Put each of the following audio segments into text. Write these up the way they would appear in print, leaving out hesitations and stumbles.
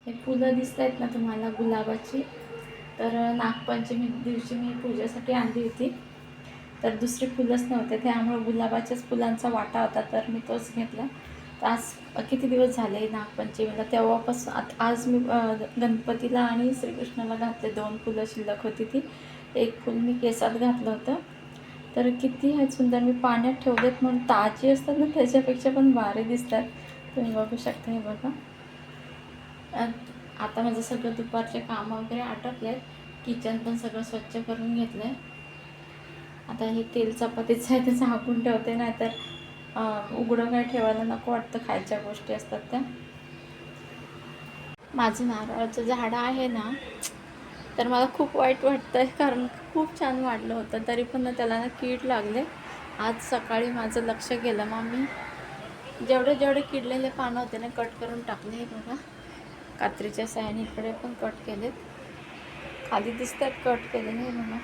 हे फुलं दिसत आहेत ना तुम्हाला गुलाबाची, तर नागपंचमी दिवशी मी पूजेसाठी आणली होती. तर दुसरी फुलंच नव्हते, त्यामुळे गुलाबाच्याच फुलांचा वाटा होता, तर मी तोच घेतला. तर आज किती दिवस झाले नागपंचमीला, तेव्हापासून आज मी गणपतीला आणि श्रीकृष्णाला घातले. 2 फुलं शिल्लक होती, ती एक फुल मी केसात घातलं होतं. तर किती आहेत सुंदर, मी पाण्यात ठेवलेत म्हणून ताजी असतात ना, त्याच्यापेक्षा पण भारी दिसतात. तुम्ही बघू शकता. हे बघा, आता माझं सगळं दुपारचे कामं वगैरे आटपले आहेत. किचन पण सगळं स्वच्छ करून घेतलं आहे. आता हे तेल चपातीचं आहे ते झाकून ठेवते, नाहीतर उघडं काय ठेवायला नको वाटतं, खायच्या गोष्टी असतात त्या. माझं नारळाचं झाड आहे ना, तर मला खूप वाईट वाटतं आहे, कारण खूप छान वाढलं होतं, तरी पण ना त्याला ना कीड लागले. आज सकाळी माझं लक्ष गेलं, मग मी जेवढे किडलेले पानं होते ना कट करून टाकले. हे बघा, कात्रीच्या साहाय्याने इकडे पण कट केलेत, खाली दिसतात कट केलेले. हे बघा,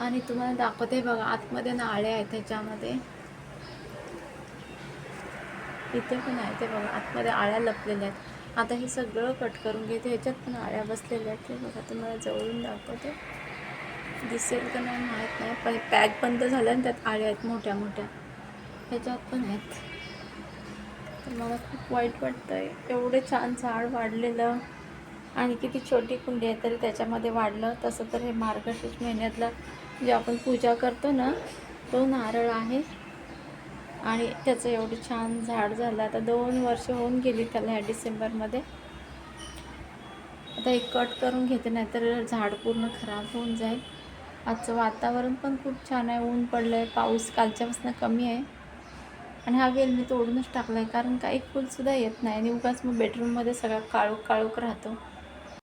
आणि तुम्हाला दाखवते बघा, आतमध्ये ना आळे आहेत त्याच्यामध्ये, इथे पण आहे ते बघा, आतमध्ये आळ्या लपलेल्या आहेत. आता हे सगळं कट करून घेते, ह्याच्यात पण आळ्या बसलेल्या आहेत. ते बघा, तुम्हाला जवळून दाखवते, दिसेल का नाही माहीत नाही, पण पॅक बंद झालं आणि त्यात आळ्या आहेत मोठ्या मोठ्या, ह्याच्यात पण आहेत. तर मला खूप वाईट वाटतं आहे, एवढे छान झाड वाढलेलं, आणि किती छोटी कुंडी आहे तरी त्याच्यामध्ये वाढलं. तसं तर हे मार्गशीर्ष महिन्यातलं जे आपण पूजा करतो ना, तो नारळ आहे, आणि त्याचं एवढं छान झाड झालं. आता 2 वर्ष होऊन गेली त्याला ह्या डिसेंबरमध्ये. आता एक कट करून घेते, नाहीतर झाड पूर्ण खराब होऊन जाईल. आजचं वातावरण पण खूप छान आहे, ऊन पडलं आहे, पाऊस कालच्यापासून कमी आहे. आणि हा वेल मी तोडूनच टाकला आहे, कारण काही फुलसुद्धा येत नाही, आणि उगाच मग बेडरूममध्ये सगळा काळोख काळोख राहतो.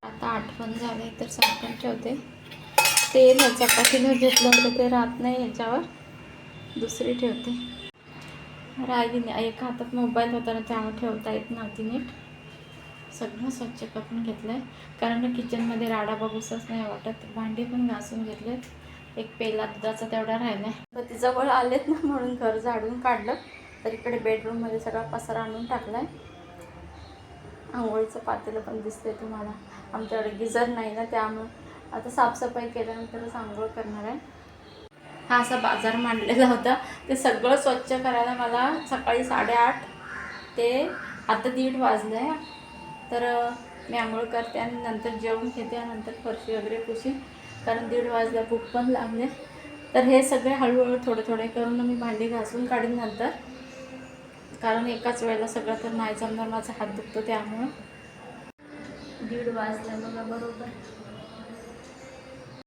आता आठवण झाले तर झाकण ठेवते. तेल चपातीला घेतलं होतं ते राहत नाही ह्याच्यावर, दुसरी ठेवते. राहिली एका हातात मोबाईल होता ना, त्यामुळे ठेवता येत नव्हती नीट. सगळं स्वच्छ करून घेतलं आहे, कारण किचनमध्ये राडा बघूसच नाही वाटत. भांडी पण घासून घेतलेत, एक पेला दुधाचा तेवढा राहिला आहे. तर ती जवळ आलेत ना म्हणून घर झाडून काढलं. तर इकडे बेडरूममध्ये सगळा पसारा आणून टाकला आहे. आंघोळीचं पातेलं पण दिसतंय तुम्हाला. आमच्याकडे गिझर नाही ना, त्यामुळं आता साफसफाई केल्यानंतरच आंघोळ करणार आहे. हा असा बाजार मांडलेला होता, ते सगळं स्वच्छ करायला मला सकाळी 8:30 ते आता 1:30 वाजले आहे. तर मी आंघोळ करते आणि नंतर जेवून घेते, आणि नंतर फरशी वगैरे पुशी, कारण 1:30 वाजला, भूक पण लागले. तर हे सगळे हळूहळू थोडे करून मी भांडी घासून काढीन नंतर, कारण एकाच वेळेला सगळं तर नाही जमणार, माझा हात दुखतो त्यामुळं. 1:30 वाजले बघा बरोबर.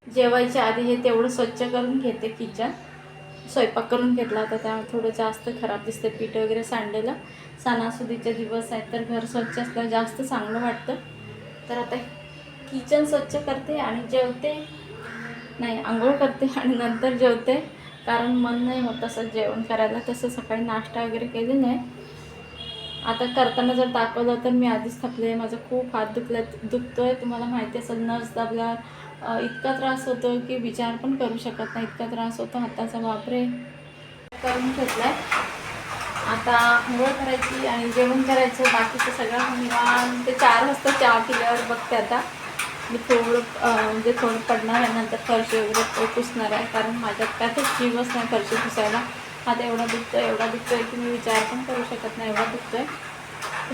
जेवायच्या आधी हे तेवढं स्वच्छ करून घेते किचन. स्वयंपाक करून घेतला होता त्यामुळे थोडं जास्त खराब दिसते, पीठ वगैरे सांडलेलं. सणासुदीचे दिवस आहेत, तर घर स्वच्छ असलं जास्त चांगलं वाटतं. तर आता किचन स्वच्छ करते आणि जेवते, नाही आंघोळ करते आणि नंतर जेवते, कारण मन नाही होत तसं जेवण करायला. तसं सकाळी नाश्ता वगैरे केलेला आहे. आता करताना जर दाखवलं तर मी आधीच थकले, माझा खूप हात दुखतोय. तुम्हाला माहिती असेल, नस दाबल्यावर इतका त्रास होतो की विचार पण करू शकत नाही, इतका त्रास होतो हाताचा. बापरे. करून घेतलाय, आता आंघोळ करायची आणि जेवण करायचं. बाकीचं सगळं निवांत. ते 4 वाजता चहा पिल्यावर बघते आता मी थोडं पडणार आहे, नंतर फरशी वगैरे पुसणार आहे, कारण माझ्यात त्यातच जीवच नाही फरशी पुसायला. आता एवढा दुखतोय की मी विचार पण करू शकत नाही, एवढा दुखतोय.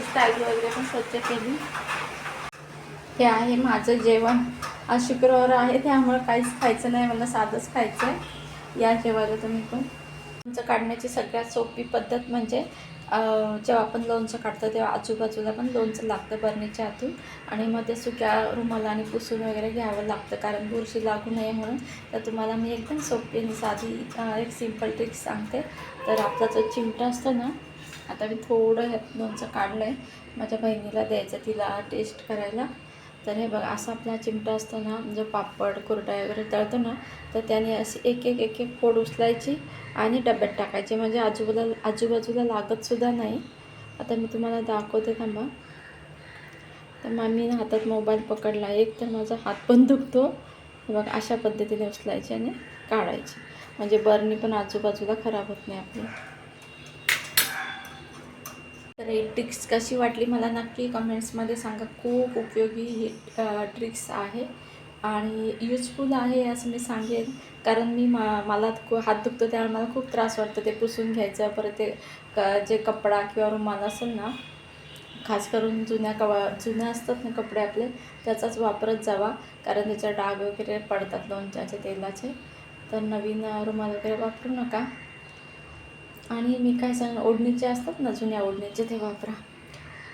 स्टाईल वगैरे पण स्वच्छ केली. हे आहे माझं जेवण. आज शुक्रवार आहे, त्यामुळे काहीच खायचं नाही, मला साधंच खायचं आहे. या जेवायला तुम्ही पण. लोणचं काढण्याची सगळ्यात सोपी पद्धत म्हणजे जेव्हा आपण लोणचं काढतो तेव्हा आजूबाजूला पण लोणचं लागतं बरणीच्या आतून, आणि मग ते सुक्या रुमालाने पुसून वगैरे घ्यावं लागतं, कारण बुरशी लागू नये म्हणून. तर तुम्हाला मी एकदम सोपी आणि साधी एक सिम्पल ट्रिक सांगते. तर आपला जो चिमटा असतो ना, आता मी थोडं ह्यात लोणचं काढलं आहे, माझ्या बहिणीला द्यायचं तिला टेस्ट करायला. तर हे बघा, असा आपला चिमटा असतो ना, जो पापड कुरडया वगैरे तळतो ना, तर त्याने अशी एक फोड उचलायची आणि डब्यात टाकायचे, म्हणजे आजूबाजूला लागतसुद्धा नाही. आता मी तुम्हाला दाखवते, थांबा. तर मी हातात मोबाईल पकडला, एक तर माझा हात पण दुखतो. बघा, अशा पद्धतीने उचलायचे आणि काढायचे, म्हणजे बरणी पण आजूबाजूला खराब होत नाही आपली. तर तर ही ट्रिक्स कशी वाटली मला नक्की कमेंट्समध्ये सांगा. खूप उपयोगी ही ट्रिक्स आहे आणि यूजफुल आहे असं मी सांगेन. कारण मला हात दुखतो त्यावेळेला मला खूप त्रास वाटतो ते पुसून घ्यायचं. परत ते जे कपडा किंवा रुमाल असेल ना, खास करून जुन्या असतात ना कपडे आपले, त्याचाच वापरत जावा. कारण त्याचा डाग वगैरे पडतात लोणच्याचे तेलाचे. तर नवीन रुमाल वगैरे वापरू नका. आणि मी काय सांग, ओढणीचे असतात ना जुन्या ओढणीचे ते वापरा.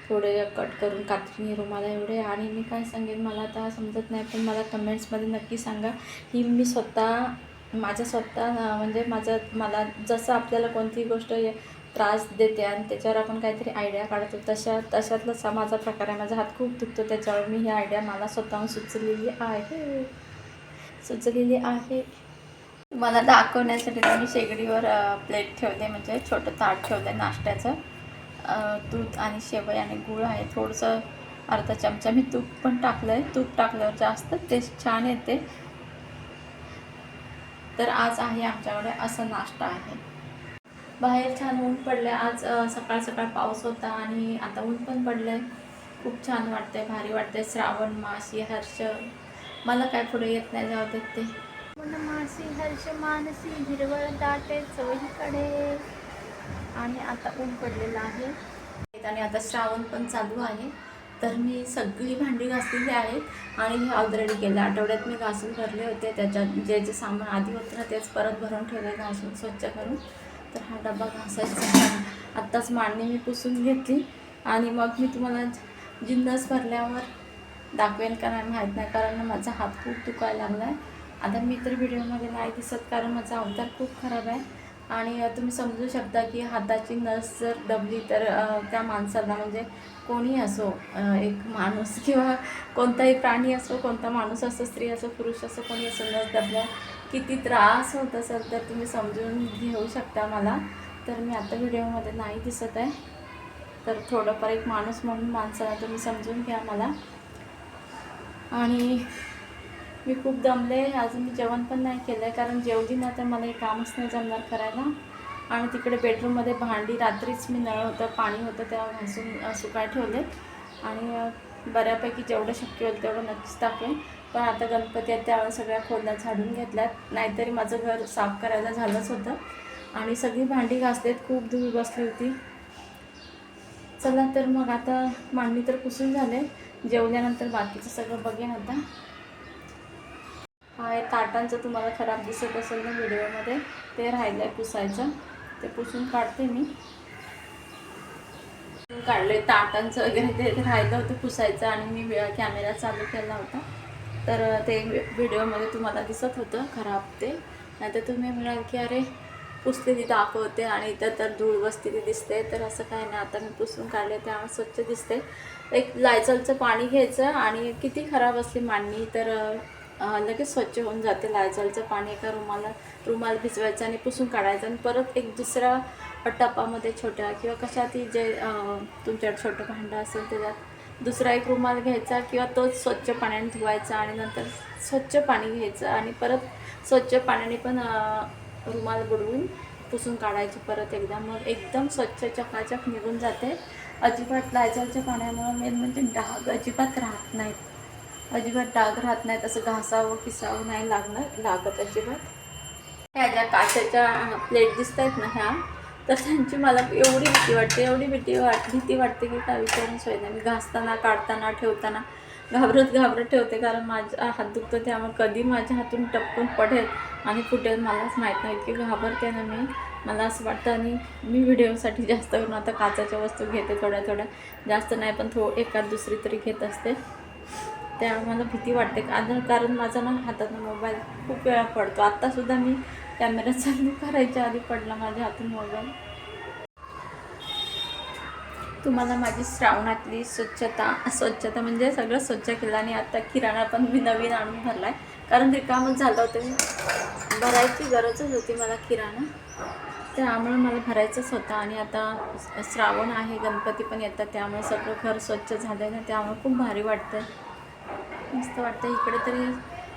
थोडे कट करून कात्रीने रुमाला एवढे. आणि मी काय सांगेन, मला आता समजत नाही, पण मला कमेंट्समध्ये नक्की सांगा. ही मी म्हणजे मला जसं आपल्याला कोणतीही गोष्ट त्रास देते आणि त्याच्यावर आपण काहीतरी आयडिया काढतो, तशातलाच हा माझा प्रकार आहे. माझा हात खूप दुखतो, त्याच्यावर मी ही आयडिया मला स्वतःहून सुचलेली आहे. मला दाखवण्यासाठी मी शेगडीवर प्लेट ठेवले, म्हणजे छोटं ताट ठेवलं नाश्त्याचं. दूध आणि शेवई आणि गूळ आहे. थोडंसं अर्धा चमचा मी तूप पण टाकलं आहे. तूप टाकल्यावर जास्त टेस्ट छान येते. तर आज आहे आमच्याकडे असा नाश्ता आहे. बाहेर छान ऊन पडलं आहे आज. सकाळ सकाळ पाऊस होता आणि आता ऊन पण पडलं आहे. खूप छान वाटतंय, भारी वाटतंय. श्रावण मासी हर्ष, मला काय पुढे येत नाही, जाऊ देत ते. मासी हर्ष मानसी हिरवळ दाटे चोहीकडे. आणि आता ऊन पडलेलं आहे आणि आता श्रावण पण चालू आहे. तर मी सगळी भांडी घासलेली आहेत आणि हे ऑलरेडी गेल्या आठवड्यात मी घासून भरले होते. त्याच्यात जे सामान आधी होतं ना तेच परत भरून ठेवले घासून स्वच्छ करून. तर हा डबा घासायचा. आत्ताच मांडणी मी पुसून घेतली आणि मग मी तुम्हाला जिन्नस भरल्यावर दाखवेन का नाही माहीत नाही, कारण माझा हात खूप दुखायला लागला आहे. आता मी तर व्हिडिओमध्ये नाही दिसत कारण माझा अवतार खूप खराब आहे. आणि तुम्ही समजू शकता की हाताची नस जर दबली तर त्या माणसाला, म्हणजे कोणी असो, एक माणूस किंवा कोणताही प्राणी असो, कोणता माणूस असो, स्त्री असो, पुरुष असो, कोणी असो, नस दबल्या किती त्रास होत असेल तर तुम्ही समजून घेऊ शकता मला. तर मी आता व्हिडिओमध्ये नाही दिसत आहे, तर थोडंफार एक माणूस म्हणून माणसाला तुम्ही समजून घ्या मला. आणि मी खूप दमले. अजून मी जेवण पण नाही केलं आहे, कारण जेवली ना तर मला हे कामच नाही जमणार करायला. आणि तिकडे बेडरूममध्ये भांडी रात्रीच मी नळ होतं, पाणी होतं, तेव्हा घासून सुकाय ठेवले. आणि बऱ्यापैकी जेवढं शक्य होईल तेवढं नक्कीच टाकेन. पण आता गणपती आहेत त्यावेळेस सगळ्या खोल्या झाडून घेतल्यात, नाहीतरी माझं घर साफ करायला झालंच होतं. आणि सगळी भांडी घासलेत, खूप धूळ बसली होती. चला तर मग आता मांडणी तर पुसून झाले, जेवल्यानंतर बाकीचं सगळं बघेन आता. हा हे ताटांचं तुम्हाला खराब दिसत असेल ना व्हिडिओमध्ये, ते राहिलं आहे पुसायचं, ते पुसून काढते मी. काढले ताटांचं वगैरे, ते राहिलं होतं पुसायचं आणि मी कॅमेरा चालू केला होता, तर ते व्हिडिओमध्ये तुम्हाला दिसत होतं खराब ते. नाहीतर तुम्ही म्हणाल की अरे पुसलेली दाखवते आणि इथं तर धूळ बसलेली दिसते, तर असं काय नाही. आता मी पुसून काढले त्यामुळे स्वच्छ दिसते. एक लायझॉलचं पाणी घ्यायचं आणि किती खराब असली मांडणी तर लगेच स्वच्छ होऊन जाते. लायझॉलचं पाणी एका रुमाल भिजवायचं आणि पुसून काढायचं. आणि परत एक दुसऱ्या टपामध्ये छोट्या किंवा कशातही जे तुमच्याकडे छोटं भांडं असेल त्याच्यात दुसरा एक रुमाल घ्यायचा किंवा तोच स्वच्छ पाण्याने धुवायचा आणि नंतर स्वच्छ पाणी घ्यायचं आणि परत स्वच्छ पाण्याने पण रुमाल बुडवून पुसून काढायची परत एकदा. मग एकदम स्वच्छ चकाचक निघून जाते. अजिबात लायझॉलच्या पाण्यामुळे मेन म्हणजे डाग अजिबात राहत नाहीत. अजिबात डाग राहत नाहीत. असं घासावं किसावं नाही लागत अजिबात. ह्या ज्या काचेच्या प्लेट दिसत आहेत ना ह्या, तर त्यांची मला एवढी भीती वाटते की काय विचारून सोय नाही. मी घासताना, काढताना, ठेवताना घाबरत ठेवते, कारण माझा हात दुखतो त्यामुळे कधी माझ्या हातून टपकून पडेल आणि फुटेल मलाच माहीत नाही. की घाबरते ना मी, मला असं वाटतं. आणि मी व्हिडिओसाठी जास्त करून आता काचेच्या वस्तू घेते, थोड्या जास्त नाही पण एखाद दुसरी तरी घेत असते. त्यामुळे मला भीती वाटते, कारण माझा ना हातातून मोबाईल खूप वेळा पडतो. आत्तासुद्धा मी कॅमेरा चालू करायच्या आधी पडला माझ्या हातून मोबाईल. तुम्हाला माझी श्रावणातली स्वच्छता म्हणजे सगळं स्वच्छ केलं. आणि आता किराणा पण मी नवीन आणून भरला आहे, कारण रिकामच झालं होतं. भरायची गरजच होती मला किराणा, त्यामुळे मला भरायचंच होतं. आणि आता श्रावण आहे, गणपती पण येतात, त्यामुळे सगळं घर स्वच्छ झालं आहे ना, त्यामुळे खूप भारी वाटतं, मस्त वाटतं. इकडे तरी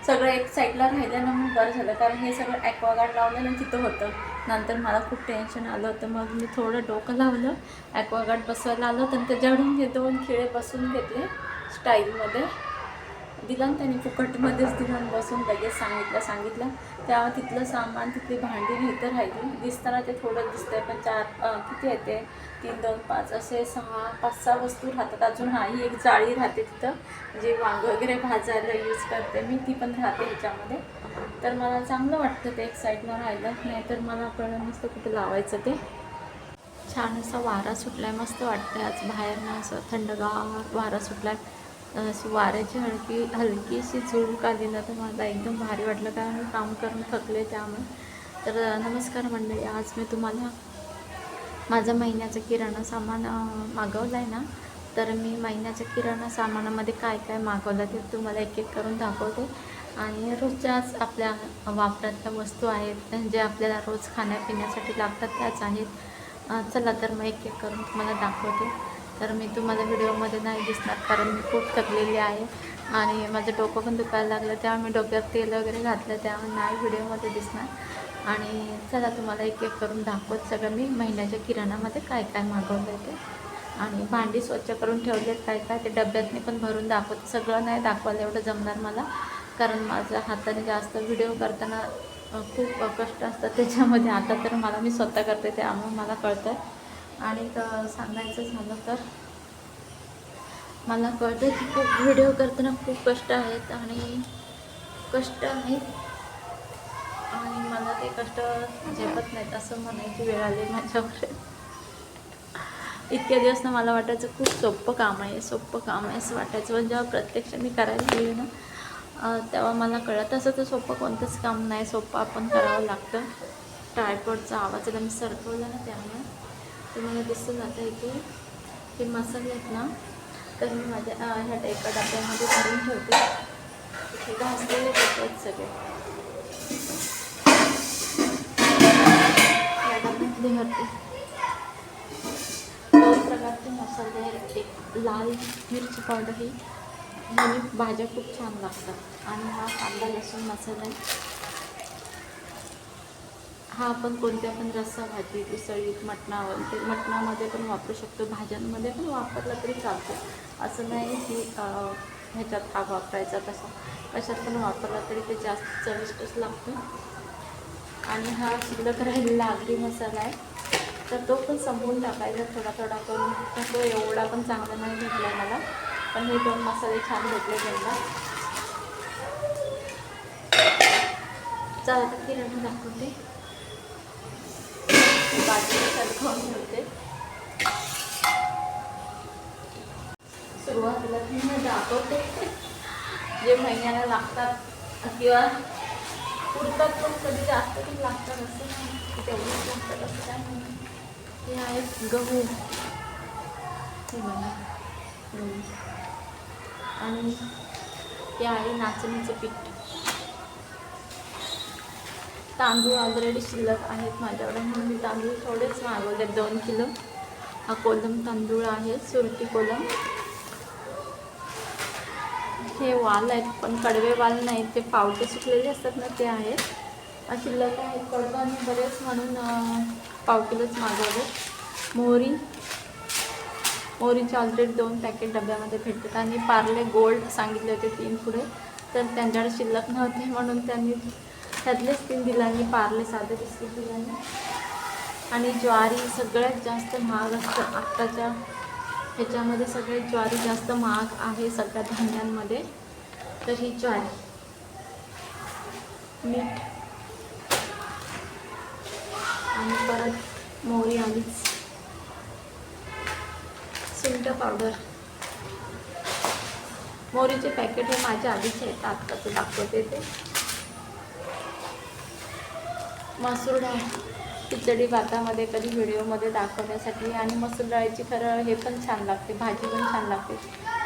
सगळं एक साईडला राहिलं ना मग बरं झालं, कारण हे सगळं ॲक्वागार्ड लावलं ना तिथं होतं. नंतर मला खूप टेन्शन आलं होतं. मग मी थोडं डोकं लावलं, ॲक्वागार्ड बसवायला आलं तर त्याच्याकडून हे 2 खिळे बसून घेतले स्टाईलमध्ये. दिला ना त्याने फुकटमध्येच दिला आणि बसून लगेच सांगितलं. तेव्हा तिथलं सामान, तिथली भांडी इथं राहिली. दिसताना ते थोडं दिसतंय, पण किती आहे ते 3, 2, 5 असे 6, 5-6 वस्तू राहतात. अजून ही एक जाळी राहते तिथं, जे वांग वगैरे भाजायला यूज करते मी, ती पण राहते ह्याच्यामध्ये. तर मला चांगलं वाटतं ते एक साईडनं राहिलं, नाही तर मला कळलं नसतं कुठे लावायचं ते. छान असा वारा सुटला आहे, मस्त वाटतं आहे आज बाहेरनं, असं थंडगार वारा सुटला आहे. अशी वाऱ्याची हलकीशी झुळूक आली ना, तर मला एकदम भारी वाटलं, कारण मी काम करून थकले त्यामुळे. तर नमस्कार मंडळी, आज मी तुम्हाला माझं महिन्याचं किराणा सामान मागवलं आहे ना, तर मी महिन्याच्या किराणा सामानामध्ये काय काय मागवलं ते तुम्हाला एक एक करून दाखवते. आणि रोजच्याच आपल्या वापरातल्या वस्तू आहेत, जे आपल्याला रोज खाण्यापिण्यासाठी लागतात त्याच आहेत. चला तर मग एक एक करून तुम्हाला दाखवते. तर मी तुम्हाला व्हिडिओमध्ये नाही दिसणार, कारण मी खूप थकलेली आहे आणि माझं डोकं पण दुखायला लागलं, त्यामुळे मी डोक्यात तेल वगैरे घातलं, त्यामुळे नाही व्हिडिओमध्ये दिसणार. आणि चला तुम्हाला एक एक करून दाखवत सगळं मी महिन्याच्या किराणामध्ये काय काय मागवलं आहे ते. आणि भांडी स्वच्छ करून ठेवलेत काय काय, ते डब्यातनी पण भरून दाखवते. सगळं नाही दाखवायला एवढं जमणार मला, कारण माझ्या हाताने जास्त व्हिडिओ करताना खूप कष्ट असतात त्याच्यामध्ये. आता तर मी स्वतः करते त्यामुळे मला कळतं. आणि सांगायचं झालं तर मला कळतं की खूप व्हिडिओ करताना खूप कष्ट आहेत आणि मला ते कष्ट झेपत नाहीत असं म्हणायची वेळ आली माझ्यावर. इतक्या दिवस ना मला वाटायचं खूप सोपं काम आहे असं वाटायचं, पण जेव्हा प्रत्यक्ष मी करायला गेले ना, तेव्हा मला कळलं तसं तर सोपं कोणतंच काम नाही, सोपं आपण करावं लागतं. ट्रायपॉडचा आवाज मी सरकवला ना, त्यामुळे तुम्हाला दिसतं जातं इथे हे मसाले आहेत ना, तर मी माझ्या ह्या एका डब्यामध्ये भरून ठेवते. इथे घासलेले आहेत सगळे, या डब्यामध्ये भरते. 2 प्रकारचे मसाले आहेत. एक लाल मिरची पावडर, ही भाज्या खूप छान लागतात. आणि हा कांदा लसूण मसाला आहे. हा आपण कोणत्या पण रस्सा भाजी, उसळीत, मटणामध्ये पण वापरू शकतो, भाज्यांमध्ये पण वापरला तरी चालतो. असं नाही की ह्याच्यात हा वापरायचा, कशात पण वापरला तरी ते जास्त चविष्टच लागतं. आणि हा शिल्लक राहिलेला आगरी मसाला आहे, तर तो पण संपवून टाकायचा थोडा थोडा करून. तर तो एवढा पण चांगला नाही भेटला मला, पण हे 2 मसाले छान भेटले त्यांना. चला तर किराणा दाखवते, बाजूला सरकवून ठेवते. सुरुवातीला मी दाखवते जे महिन्याला लागतात किंवा पुरतात, पण कधी जास्त पण लागतात असं नाही, तेवढंच लागतात असं काय नाही. हे आहेत गहू, हे बघा, आणि हे आहे नाचणीचं पीठ. तांदूळ ऑलरेडी शिल्लक आहेत माझ्याकडे, म्हणून मी तांदूळ थोडेच मागवले, 2 किलो. हा कोलम तांदूळ आहे, सुरती कोलम. हे वाल आहेत, पण कडवे वाल नाहीत, ते पावटे सुकलेले असतात ना, ते आहेत. शिल्लक आहेत कडधान्य बरेच, म्हणून पाव किलोच मागवले. मोहरीचे ऑलरेडी 2 पॅकेट डब्यामध्ये भेटतात. आणि पार्ले गोल्ड सांगितले होते 3 पुढे, तर त्यांच्याकडे शिल्लक नव्हते, म्हणून त्यांनी त्यातलेच 3 दिलांनी, पार्ले साधे बिस्किट दिलांनी. आणि ज्वारी सगळ्यात जास्त महाग असतं आत्ताच्या ह्याच्यामध्ये, सगळ्यात ज्वारी जास्त महाग आहे सगळ्या धान्यांमध्ये. तर ही ज्वारी, मीठ, आणि परत मोहरी आलीच, सुंठ पावडर. मोहरीचे पॅकेट हे माझ्या आधीचे आहेत, आत्ताचं दाखवते ते. मसूर डाळ, खिचडी भातामध्ये कधी व्हिडिओमध्ये दाखवण्यासाठी. आणि मसूर डाळीची खरं हे पण छान लागते, भाजी पण छान लागते.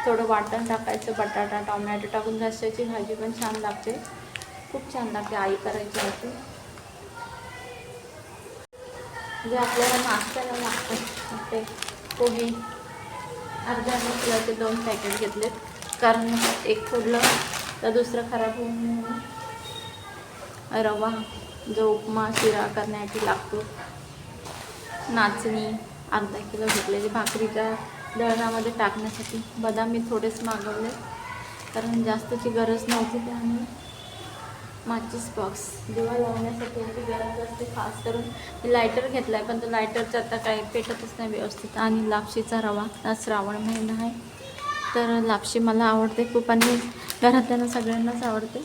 थोडं वाटण टाकायचं, बटाटा टोमॅटो टाकून रश्श्याची भाजी पण छान लागते, खूप छान लागते. आई करायची होती, जे आपल्याला नाश्त्याला लागतं. ते पोहे अर्ध्या किलोचे 2 पॅकेट घेतलेत, कारण एक फोडलं तर दुसरं खराब होऊन. रवा जो उपमा शिरा करण्यासाठी लागतो. नाचणी अर्धा किलो घेतलेली भाकरीच्या दळणामध्ये टाकण्यासाठी. बदाम मी थोडेच मागवले कारण जास्तची गरज नव्हती. त्यामुळे माचीस बॉक्स दिवा लावण्यासाठी याची गरज असते. खास करून मी लायटर घेतला आहे, पण तो लायटरचा आता काही पेटतच नाही व्यवस्थित. आणि लापशीचा रवा. आज श्रावण महिना आहे तर लापशी मला आवडते खूप आणि घरातल्यांना सगळ्यांनाच आवडते.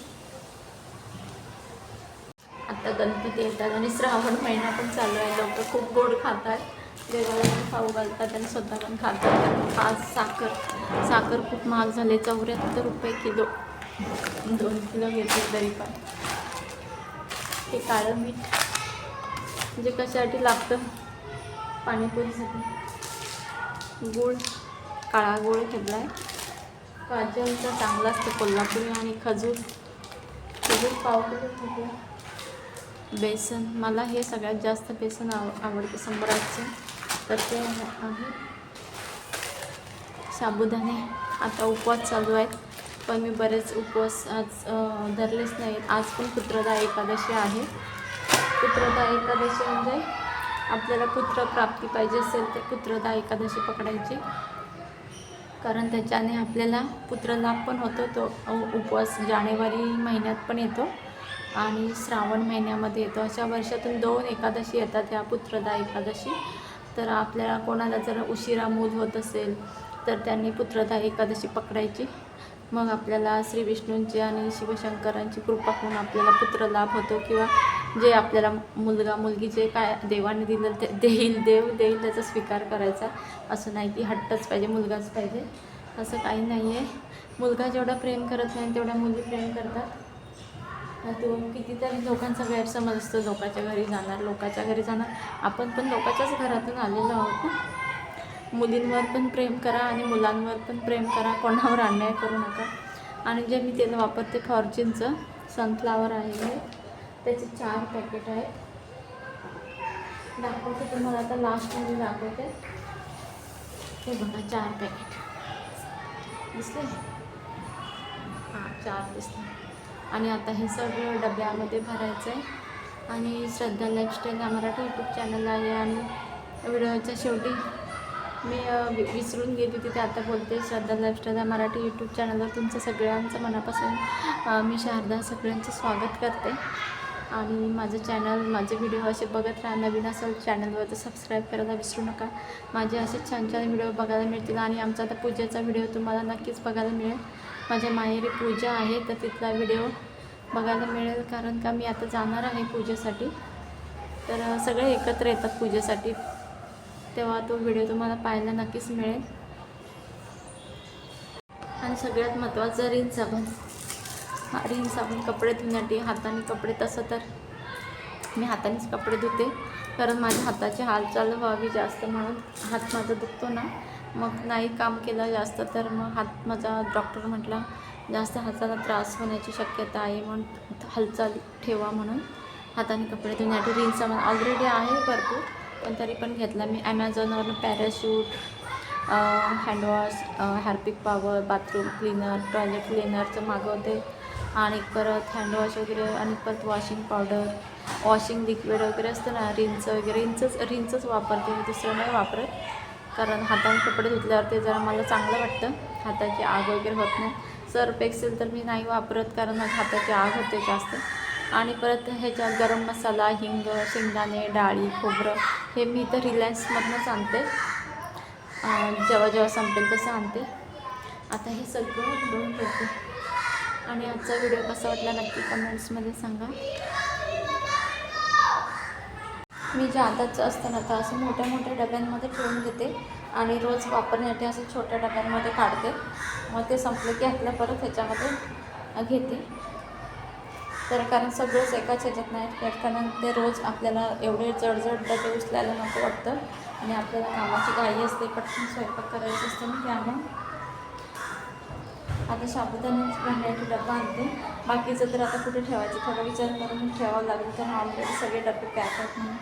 आता गणपती येतात आणि श्रावण महिना पण चालू आहे. लोक खूप गोड खातात, देवाला खाऊ घालतात आणि स्वतः पण खातात. आज साखर खूप महाग झाले, 74 रुपये किलो. 2 किलो घेतले तरी पण. हे काळं मीठ म्हणजे कशासाठी लागतं, पाणीपुरीसाठी. गूळ, काळा गूळ घेतला आहे. काजलचा चांगला असतो कोल्हापुरी. आणि खजूर पाव किलो घेतला. बेसन, मला हे सगळ्यात जास्त बेसन आवडते सम्राटचे, तर ते आहे. साबुदाणे. आता उपवास चालू आहेत पण मी बरेच उपवास आज धरलेच नाहीत. आज पण पुत्रदा एकादशी आहे. पुत्रदा एकादशी म्हणजे आपल्याला पुत्र प्राप्ती पाहिजे असेल तर पुत्रदा एकादशी पकडायची, कारण त्याच्याने आपल्याला पुत्रलाभ पण होतो. तो उपवास जानेवारी महिन्यात पण येतो आणि श्रावण महिन्यामध्ये येतो. अशा वर्षातून 2 एकादशी येतात ह्या पुत्रदा एकादशी. तर आपल्याला कोणाला जर उशिरा मूल होत असेल तर त्यांनी पुत्रदा एकादशी पकडायची. मग आपल्याला श्री विष्णूंची आणि शिवशंकरांची कृपा होऊन आपल्याला पुत्रलाभ होतो, किंवा जे आपल्याला मुलगा मुलगी जे काय देवाने दिलं ते देव देईल त्याचा स्वीकार करायचा. असं नाही की हट्टच पाहिजे, मुलगाच पाहिजे, असं काही नाही आहे. मुलगा जेवढा प्रेम करत नाही तेवढ्या मुली प्रेम करतात. तो कितीतरी लोकांचा गैरसमज असतो, लोकाच्या घरी जाणार. आपण पण लोकाच्याच घरातून आलेलो आहोत ना. मुलींवर पण प्रेम करा आणि मुलांवर पण प्रेम करा, कोणावर अन्याय करू नका. आणि जे मी तेल वापरते फॉर्च्यूनचं सनफ्लावर आहे हे, त्याचे 4 पॅकेट आहेत. दाखवते तुम्हाला, आता लास्टमध्ये दाखवते. हे बघा 4 पॅकेट दिसले. हां 4 दिसले. आणि आता हे सगळं डब्यामध्ये भरायचं आहे. आणि श्रद्धा लाईफस्टाईल हा मराठी यूट्यूब चॅनल आहे. आणि व्हिडिओच्या शेवटी मी विसरून गेली तिथे आता बोलते. श्रद्धा लाईफस्टाईल हा मराठी यूट्यूब चॅनलवर तुमचं सगळ्यांचं मनापासून मी शारदा सगळ्यांचं स्वागत करते. आणि माझे व्हिडिओ असे बघत राहा. नवीन असेल चॅनलवर तर सबस्क्राईब करायला विसरू नका. माझे असे छान छान व्हिडिओ बघायला मिळतील. आणि आमचा आता पूजेचा व्हिडिओ तुम्हाला नक्कीच बघायला मिळेल. माझ्या माहेरी पूजा आहे तर तिथला व्हिडिओ बघायला मिळेल, कारण का मी आता जाणार आहे पूजेसाठी. तर सगळे एकत्र येतात पूजेसाठी, तेव्हा तो व्हिडिओ तुम्हाला पाहायला नक्कीच मिळेल. आणि सगळ्यात महत्त्वाचं रिन साबण कपडे धुण्यासाठी. हाताने कपडे, तसं तर मी हातानेच कपडे धुते, कारण माझ्या हाताची हालचाल व्हावी जास्त म्हणून. हात माझा दुखतो ना, मग नाही काम केलं जास्त तर मग हात माझा, डॉक्टर म्हटला जास्त हाताला त्रास होण्याची शक्यता आहे म्हणून हालचाल ठेवा म्हणून हाताने कपडे धुण्यासाठी रिन साबण ऑलरेडी आहे भरपूर, पण तरी पण घेतला मी ॲमेझॉनवरून. Parachute, handwash, Harpic power, bathroom cleaner, toilet क्लीनरचं मागवते. आणि परत हँडवॉश वगैरे, आणि परत वॉशिंग पावडर, वॉशिंग लिक्विड वगैरे असतं ना, रिनचं वगैरे. रिनचंच वापरते मी, दुसरं नाही वापरत, कारण हाताने कपडे धुतल्यावर ते जरा मला चांगलं वाटतं. हाताची आग वगैरे होत नाही. सर्फ एक्सेल तर मी नाही वापरत, कारण माझ्या हाताची आग होते जास्त. आणि परत ह्याच्यात गरम मसाला, हिंग, शेंगदाणे, डाळी, खोबरं हे मी तर रिलायन्समधूनच आणते. जेव्हा संपेल तसं आणते. आता हे सगळं घेऊन ठेवते. आणि आजचा व्हिडिओ कसा वाटला नक्की कमेंट्समध्ये सांगा. मी जे आताचं असतं ना तर असं मोठ्या मोठ्या डब्यांमध्ये ठेवून देते आणि रोज वापरण्यासाठी असं छोट्या डब्यांमध्ये काढते. मग ते संपलं की ह्यातलं परत ह्याच्यामध्ये घेते. तर कारण सगळंच एकाच ह्याच्यात नाही ठेवत, कारण ते रोज आपल्याला एवढे जड डबे उचलायला नको वाटतं आणि आपल्याला कामाची घाई असते, पटकन स्वयंपाक करायचं असतं ना, त्यामुळे आता साबुदाणा घालण्यासाठी डबा आणते. बाकीचं तर आता कुठे ठेवायचं थोडा विचार करून ठेवावं लागेल, तर ऑलरेडी सगळे डबे पॅक आहेत म्हणून.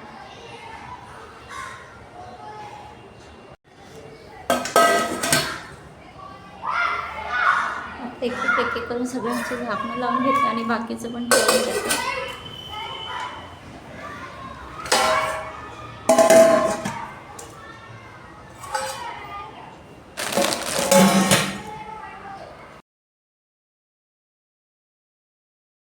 एक करून सगळ्यांचे झाकणं लावून घेते आणि बाकीचं पण ठेवून घेते.